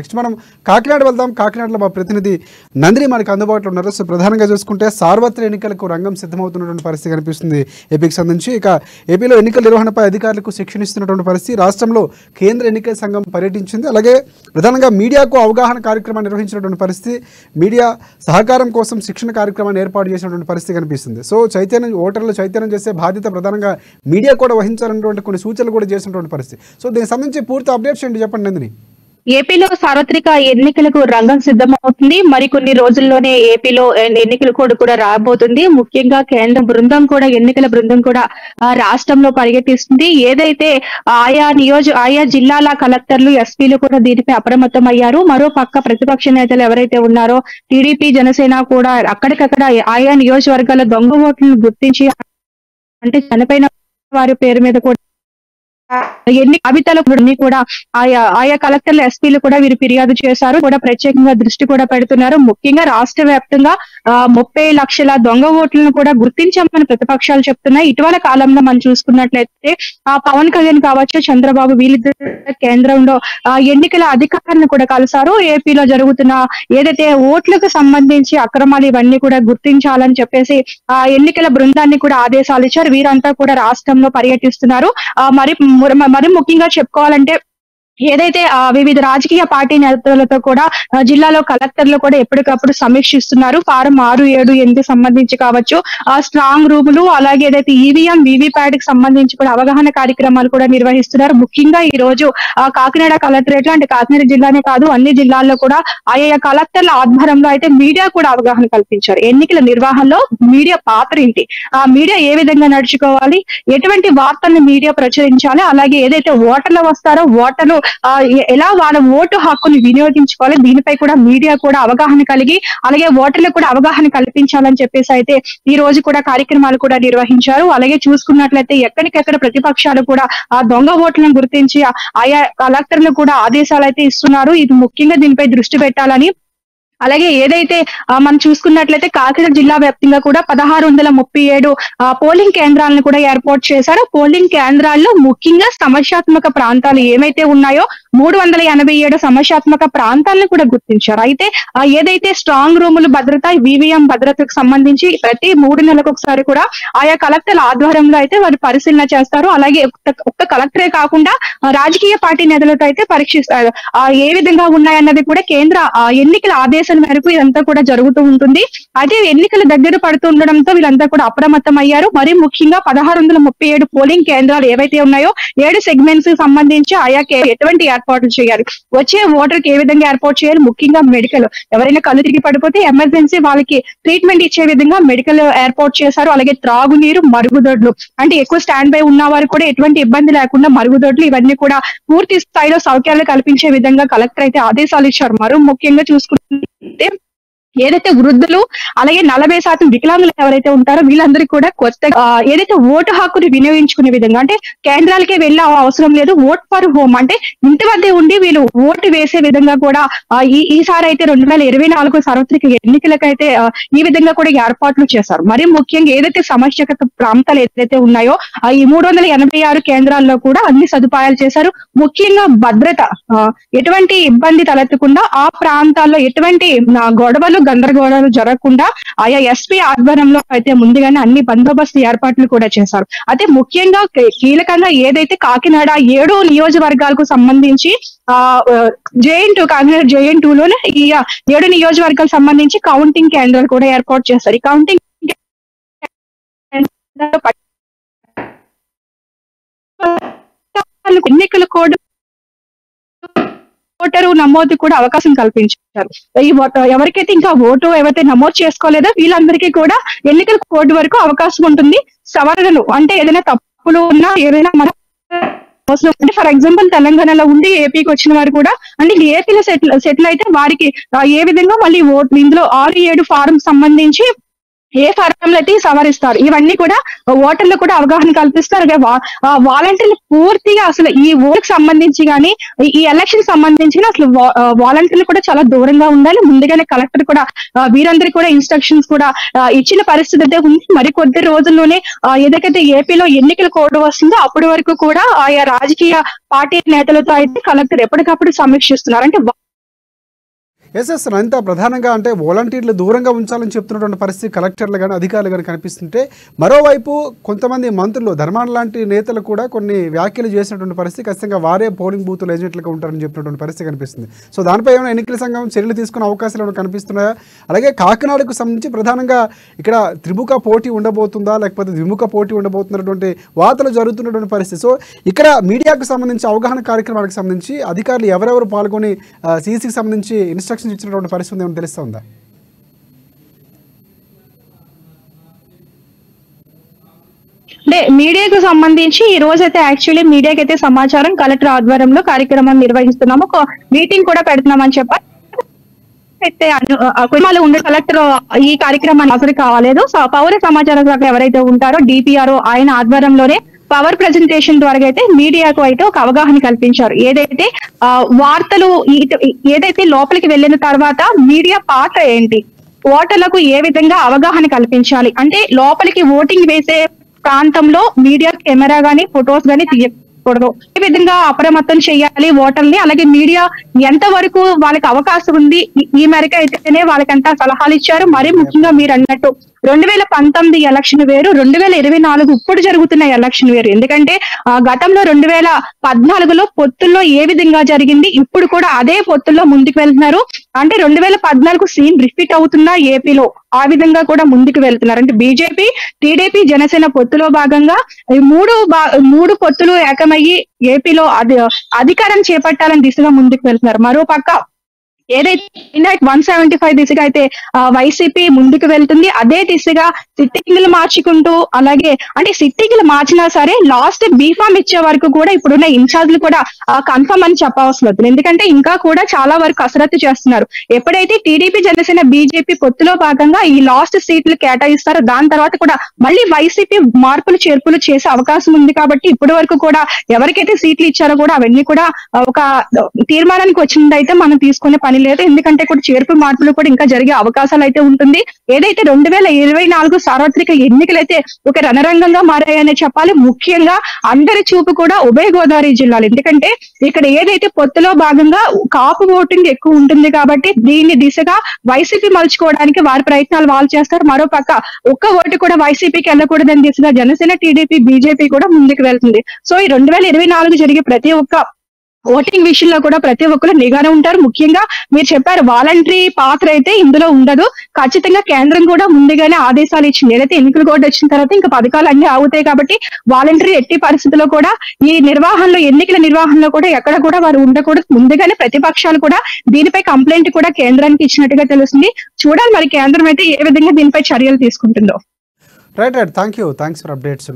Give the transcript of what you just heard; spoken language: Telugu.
నెక్స్ట్ మనం కాకినాడ వెళ్దాం. కాకినాడలో మా ప్రతినిధి నందిని మనకు అందుబాటులో ఉన్నారు. సో ప్రధానంగా చూసుకుంటే సార్వత్రిక ఎన్నికలకు రంగం సిద్ధమవుతున్నటువంటి పరిస్థితి కనిపిస్తుంది ఏపీకి సంబంధించి. ఇక ఏపీలో ఎన్నికల నిర్వహణపై అధికారులకు శిక్షణ ఇస్తున్నటువంటి పరిస్థితి. రాష్ట్రంలో కేంద్ర ఎన్నికల సంఘం పర్యటించింది. అలాగే ప్రధానంగా మీడియాకు అవగాహన కార్యక్రమాన్ని నిర్వహించినటువంటి పరిస్థితి, మీడియా సహకారం కోసం శిక్షణ కార్యక్రమాన్ని ఏర్పాటు చేసినటువంటి పరిస్థితి కనిపిస్తుంది. సో ఓటర్లు చైతన్యం చేసే బాధ్యత ప్రధానంగా మీడియా కూడా వహించాలన్నటువంటి కొన్ని సూచనలు కూడా చేసినటువంటి పరిస్థితి. సో దీనికి సంబంధించి పూర్తి అప్డేట్స్ ఏంటి చెప్పండి నందిని. ఏపీలో సార్వత్రిక ఎన్నికలకు రంగం సిద్ధమవుతుంది. మరికొన్ని రోజుల్లోనే ఏపీలో ఎన్నికల కోడ్ కూడా రాబోతుంది. ముఖ్యంగా కేంద్ర బృందం కూడా ఎన్నికల బృందం కూడా రాష్ట్రంలో పర్యటిస్తుంది. ఏదైతే ఆయా జిల్లాల కలెక్టర్లు, ఎస్పీలు కూడా దీనిపై అప్రమత్తం అయ్యారు. మరో పక్క ప్రతిపక్ష నేతలు ఎవరైతే ఉన్నారో టీడీపీ, జనసేన కూడా అక్కడికక్కడ ఆయా నియోజకవర్గాల దొంగ ఓట్లను గుర్తించి, అంటే చనిపోయిన వారి పేరు మీద కూడా ఎన్ని జాబితాలు కూడా ఆయా కలెక్టర్లు, ఎస్పీలు కూడా వీరు ఫిర్యాదు చేశారు. కూడా ప్రత్యేకంగా దృష్టి కూడా పెడుతున్నారు. ముఖ్యంగా రాష్ట్ర వ్యాప్తంగా 30 లక్షల దొంగ ఓట్లను కూడా గుర్తించామని ప్రతిపక్షాలు చెప్తున్నాయి. ఇటీవల కాలంలో మనం చూసుకున్నట్లయితే పవన్ కళ్యాణ్ కావచ్చు, చంద్రబాబు వీళ్ళిద్దరు కేంద్రంలో ఎన్నికల అధికారులను కూడా కలిశారు. ఏపీలో జరుగుతున్న ఏదైతే ఓట్లకు సంబంధించి అక్రమాలు ఇవన్నీ కూడా గుర్తించాలని చెప్పేసి ఎన్నికల బృందాన్ని కూడా ఆదేశాలు ఇచ్చారు. వీరంతా కూడా రాష్ట్రంలో పర్యటిస్తున్నారు. మరి ముఖ్యంగా చెప్పుకోవాలంటే ఏదైతే వివిధ రాజకీయ పార్టీ నేతలతో కూడా జిల్లాలో కలెక్టర్లు కూడా ఎప్పటికప్పుడు సమీక్షిస్తున్నారు. ఫారం 6, 7, 8 సంబంధించి కావచ్చు, స్ట్రాంగ్ రూములు, అలాగే ఏదైతే ఈవీఎం, వీవీప్యాట్ కి సంబంధించి కూడా అవగాహన కార్యక్రమాలు కూడా నిర్వహిస్తున్నారు. ముఖ్యంగా ఈ రోజు కాకినాడ కలెక్టరేట్ లో, అంటే కాకినాడ జిల్లానే కాదు అన్ని జిల్లాల్లో కూడా ఆయా కలెక్టర్ల ఆధ్వర్యంలో అయితే మీడియా కూడా అవగాహన కల్పించారు. ఎన్నికల నిర్వహణలో మీడియా పాత్ర ఏంటి, మీడియా ఏ విధంగా నడుచుకోవాలి, ఎటువంటి వార్తలను మీడియా ప్రచురించాలి, అలాగే ఏదైతే ఓటర్లు వస్తారో ఓటర్లు ఎలా వాళ్ళ ఓటు హక్కుని వినియోగించుకోవాలి, దీనిపై కూడా మీడియా కూడా అవగాహన కలిగి, అలాగే ఓటర్లకు కూడా అవగాహన కల్పించాలని చెప్పేసి అయితే ఈ రోజు కూడా కార్యక్రమాలు కూడా నిర్వహించారు. అలాగే చూసుకున్నట్లయితే ఎక్కడికెక్కడ ప్రతిపక్షాలు కూడా దొంగ ఓట్లను గుర్తించి ఆయా కలెక్టర్లు కూడా ఆదేశాలు అయితే ఇస్తున్నారు. ఇది ముఖ్యంగా దీనిపై దృష్టి పెట్టాలని. అలాగే ఏదైతే మనం చూసుకున్నట్లయితే కాకినాడ జిల్లా వ్యాప్తంగా కూడా 1637 పోలింగ్ కేంద్రాలను కూడా ఏర్పాటు చేశారు. పోలింగ్ కేంద్రాల్లో ముఖ్యంగా సమస్యాత్మక ప్రాంతాలు ఏమైతే ఉన్నాయో 387 సమస్యాత్మక ప్రాంతాలను కూడా గుర్తించారు. అయితే ఏదైతే స్ట్రాంగ్ రూములు భద్రత, ఈవీఎం భద్రతకు సంబంధించి ప్రతి 3 నెలలకు ఒకసారి కూడా ఆయా కలెక్టర్ల ఆధ్వర్యంలో అయితే వారు పరిశీలన చేస్తారు. అలాగే ఒక్క కలెక్టరే కాకుండా రాజకీయ పార్టీ నేతలతో అయితే పరీక్షిస్తారు. ఏ విధంగా ఉన్నాయన్నది కూడా కేంద్ర ఎన్నికల ఆదేశాల మేరకు ఇదంతా కూడా జరుగుతూ ఉంటుంది. అయితే ఎన్నికలు దగ్గర పడుతుండడంతో వీళ్ళంతా కూడా అప్రమత్తం అయ్యారు. మరి ముఖ్యంగా 1637 పోలింగ్ కేంద్రాలు ఏవైతే ఉన్నాయో 7 సెగ్మెంట్స్ కి సంబంధించి ఆయా ఎటువంటి ఏర్పాట్లు చేయాలి, వచ్చే ఓటర్ కి ఏ విధంగా ఏర్పాటు చేయాలి, ముఖ్యంగా మెడికల్, ఎవరైనా కళ్ళు తిరిగి పడిపోతే ఎమర్జెన్సీ వాళ్ళకి ట్రీట్మెంట్ ఇచ్చే విధంగా మెడికల్ ఏర్పాటు చేశారు. అలాగే త్రాగునీరు, మరుగుదొడ్లు, అంటే ఎక్కువ స్టాండ్ బై ఉన్న వారు కూడా ఎటువంటి ఇబ్బంది లేకుండా మరుగుదొడ్లు ఇవన్నీ కూడా పూర్తి స్థాయిలో సౌకర్యాలు కల్పించే విధంగా కలెక్టర్ అయితే ఆదేశాలు ఇచ్చారు. మరో ముఖ్యంగా చూసుకుంటే ఏదైతే వృద్ధులు, అలాగే 40% వికలాంగులు ఎవరైతే ఉంటారో వీళ్ళందరికీ కూడా కొత్త ఏదైతే ఓటు హక్కుని వినియోగించుకునే విధంగా, అంటే కేంద్రాలకే వెళ్ళే అవసరం లేదు, ఓట్ ఫర్ హోమ్, అంటే ఇంటి వద్దే ఉండి వీళ్ళు ఓటు వేసే విధంగా కూడా ఈసారి అయితే 2024 సార్వత్రిక ఎన్నికలకైతే ఈ విధంగా కూడా ఏర్పాట్లు చేశారు. మరి ముఖ్యంగా ఏదైతే సమస్యక ప్రాంతాలు ఏదైతే ఉన్నాయో ఈ 386 కేంద్రాల్లో కూడా అన్ని సదుపాయాలు చేశారు. ముఖ్యంగా భద్రత, ఎటువంటి ఇబ్బంది తలెత్తకుండా ఆ ప్రాంతాల్లో ఎటువంటి గొడవలు, గందరగోళాలు జరగకుండా ఆయా ఎస్పీ ఆధ్వర్యంలో అయితే ముందుగానే అన్ని బందోబస్తు ఏర్పాట్లు కూడా చేశారు. అయితే ముఖ్యంగా కీలకంగా ఏదైతే కాకినాడ 7 నియోజకవర్గాలకు సంబంధించి కాకినాడ JN2 లోనే ఈ 7 నియోజకవర్గాలకు సంబంధించి కౌంటింగ్ కేంద్రాలు కూడా ఏర్పాటు చేశారు. ఈ కౌంటింగ్ ఎన్నికల కోడ్ ఓటరు నమోదు కూడా అవకాశం కల్పించారు. ఈ ఎవరికైతే ఇంకా ఓటు ఎవరైతే నమోదు చేసుకోలేదో వీళ్ళందరికీ కూడా ఎన్నికల కోడ్ వరకు అవకాశం ఉంటుంది. సవరణలు, అంటే ఏదైనా తప్పులు ఉన్నా, ఏదైనా మన అంటే ఫర్ ఎగ్జాంపుల్ తెలంగాణలో ఉండి ఏపీకి వచ్చిన వారు కూడా, అంటే ఏపీలో సెటిల్ అయితే వారికి ఏ విధంగా మళ్ళీ ఓట్లు ఇందులో 6, 7 ఫారం సంబంధించి ఏ ఫారంలో అయితే సవరిస్తారు, ఇవన్నీ కూడా ఓటర్లు కూడా అవగాహన కల్పిస్తారు. వాలంటీర్లు పూర్తిగా అసలు ఈ ఓటుకు సంబంధించి కానీ ఈ ఎలక్షన్ సంబంధించి అసలు వాలంటీర్లు కూడా చాలా దూరంగా ఉండాలి. ముందుగానే కలెక్టర్ కూడా వీరందరికీ కూడా ఇన్స్ట్రక్షన్స్ కూడా ఇచ్చిన పరిస్థితి అయితే ఉంది. మరికొద్ది రోజుల్లోనే ఏదైతే ఏపీలో ఎన్నికల కోడ్ వస్తుందో అప్పటి వరకు కూడా ఆయా రాజకీయ పార్టీ నేతలతో అయితే కలెక్టర్ ఎప్పటికప్పుడు సమీక్షిస్తున్నారు. అంటే ఎస్ అంతా ప్రధానంగా అంటే వాలంటీర్లు దూరంగా ఉంచాలని చెప్తున్నటువంటి పరిస్థితి కలెక్టర్లు కానీ అధికారులు కానీ కనిపిస్తుంటే, మరోవైపు కొంతమంది మంత్రులు ధర్మాన లాంటి నేతలు కూడా కొన్ని వ్యాఖ్యలు చేసినటువంటి పరిస్థితి, ఖచ్చితంగా వారే పోలింగ్ బూతులు ఏజెంట్లుగా ఉంటారని చెప్పినటువంటి పరిస్థితి కనిపిస్తుంది. సో దానిపై ఏమైనా ఎన్నికల సంఘం చర్యలు తీసుకునే అవకాశాలు ఏమైనా కనిపిస్తున్నాయా? అలాగే కాకినాడకు సంబంధించి ప్రధానంగా ఇక్కడ త్రిముఖ పోటీ ఉండబోతుందా, లేకపోతే ద్విముఖ పోటీ ఉండబోతున్నటువంటి వార్తలు జరుగుతున్నటువంటి పరిస్థితి. సో ఇక్కడ మీడియాకు సంబంధించి అవగాహన కార్యక్రమాలకు సంబంధించి అధికారులు ఎవరెవరు పాల్గొని సీసీకి సంబంధించి ఇన్స్ట్రక్షన్స్ ఇచ్చినటువంటి పరిస్థితి ఏమైనా తెలుస్తుందా? అంటే మీడియాకు సంబంధించి ఈ రోజు అయితే యాక్చువల్లీ మీడియాకి అయితే సమాచారం కలెక్టర్ ఆధ్వర్యంలో కార్యక్రమం నిర్వహిస్తున్నాము, ఒక మీటింగ్ కూడా పెడుతున్నామని చెప్పారు. అయితే కుటుంబాలు ఉండే కలెక్టర్ ఈ కార్యక్రమాన్ని హాజరు కావాలేదు. సో పౌర సమాచార శాఖ ఎవరైతే ఉంటారో డిపిఆర్ఓ ఆయన ఆధ్వర్యంలోనే పవర్ ప్రెజెంటేషన్ ద్వారా అయితే మీడియాకు అయితే ఒక అవగాహన కల్పించారు. ఏదైతే వార్తలు ఏదైతే లోపలికి వెళ్ళిన తర్వాత మీడియా పాత్ర ఏంటి, ఓటర్లకు ఏ విధంగా అవగాహన కల్పించాలి, అంటే లోపలికి ఓటింగ్ వేసే ప్రాంతంలో మీడియా కెమెరా గానీ ఫొటోస్ గానీ తీయకూడదు, ఏ విధంగా అప్రమత్తం చేయాలి ఓటర్ని, అలాగే మీడియా ఎంత వరకు వాళ్ళకి అవకాశం ఉంది ఈ మేరకు అయితేనే వాళ్ళకంతా సలహాలు ఇచ్చారు. మరీ ముఖ్యంగా మీరు అన్నట్టు 2019 ఎలక్షన్ వేరు, 2024 ఇప్పుడు జరుగుతున్న ఎలక్షన్ వేరు. ఎందుకంటే గతంలో 2014లో పొత్తుల్లో ఏ విధంగా జరిగింది, ఇప్పుడు కూడా అదే పొత్తుల్లో ముందుకు వెళ్తున్నారు. అంటే 2014 సీన్ రిపీట్ అవుతున్నా ఏపీలో ఆ విధంగా కూడా ముందుకు వెళ్తున్నారు. అంటే బీజేపీ, టీడీపీ, జనసేన పొత్తులో భాగంగా ఈ మూడు పొత్తులు ఏకమయ్యి ఏపీలో అధికారం చేపట్టాలని దిశగా ముందుకు వెళ్తున్నారు. మరో పక్క ఏదైతే 175 దిశగా అయితే వైసీపీ ముందుకు వెళ్తుంది, అదే దిశగా సిట్టింగ్లు మార్చుకుంటూ, అలాగే అంటే సిట్టింగ్లు మార్చినా సరే లాస్ట్ బీఫామ్ ఇచ్చే వరకు కూడా ఇప్పుడున్న ఇన్ఛార్జ్లు కూడా కన్ఫర్మ్ అని చెప్పవలసి వస్తుంది. ఎందుకంటే ఇంకా కూడా చాలా వరకు కసరత్తు చేస్తున్నారు. ఎప్పుడైతే టీడీపీ, జనసేన, బీజేపీ పొత్తులో భాగంగా ఈ లాస్ట్ సీట్లు కేటాయిస్తారో దాని తర్వాత కూడా మళ్ళీ వైసీపీ మార్పులు చేర్పులు చేసే అవకాశం ఉంది. కాబట్టి ఇప్పటి వరకు కూడా ఎవరికైతే సీట్లు ఇచ్చారో కూడా అవన్నీ కూడా ఒక తీర్మానానికి వచ్చిందైతే మనం తీసుకునే పని లేదు. ఎందుకంటే కూడా చేర్పు మార్పులు కూడా ఇంకా జరిగే అవకాశాలు అయితే ఉంటుంది. ఏదైతే 2024 సార్వత్రిక ఎన్నికలైతే ఒక రణరంగంగా మారాయని చెప్పాలి. ముఖ్యంగా అందరి చూపు కూడా ఉభయ గోదావరి జిల్లాలు, ఎందుకంటే ఇక్కడ ఏదైతే పొత్తులో భాగంగా కాపు ఓటింగ్ ఎక్కువ ఉంటుంది కాబట్టి దీన్ని దిశగా వైసీపీ మలుచుకోవడానికి వారి ప్రయత్నాలు వాళ్ళు చేస్తారు. మరో పక్క ఒక్క ఓటు కూడా వైసీపీకి వెళ్ళకూడదని దిశగా జనసేన, టీడీపీ, బీజేపీ కూడా ముందుకు వెళ్తుంది. సో ఈ 2024 జరిగే ప్రతి ఒక్క ఓటింగ్ విషయంలో కూడా ప్రతి ఒక్కరు నిఘానే ఉంటారు. ముఖ్యంగా మీరు చెప్పారు వాలంటరీ పాత్ర అయితే ఇందులో ఉండదు. ఖచ్చితంగా కేంద్రం కూడా ముందుగానే ఆదేశాలు ఇచ్చింది. ఏదైతే ఎన్నికల కోడ్ వచ్చిన తర్వాత ఇంకా పథకాలు అన్ని ఆగుతాయి కాబట్టి వాలంటరీ ఎట్టి పరిస్థితుల్లో కూడా ఈ నిర్వహణలో, ఎన్నికల నిర్వహణలో కూడా ఎక్కడ కూడా వారు ఉండకూడదు. ముందుగానే ప్రతిపక్షాలు కూడా దీనిపై కంప్లైంట్ కూడా కేంద్రానికి ఇచ్చినట్టుగా తెలుస్తుంది. చూడాలి మరి కేంద్రం అయితే ఏ విధంగా దీనిపై చర్యలు తీసుకుంటుందో. Right thanks for updates.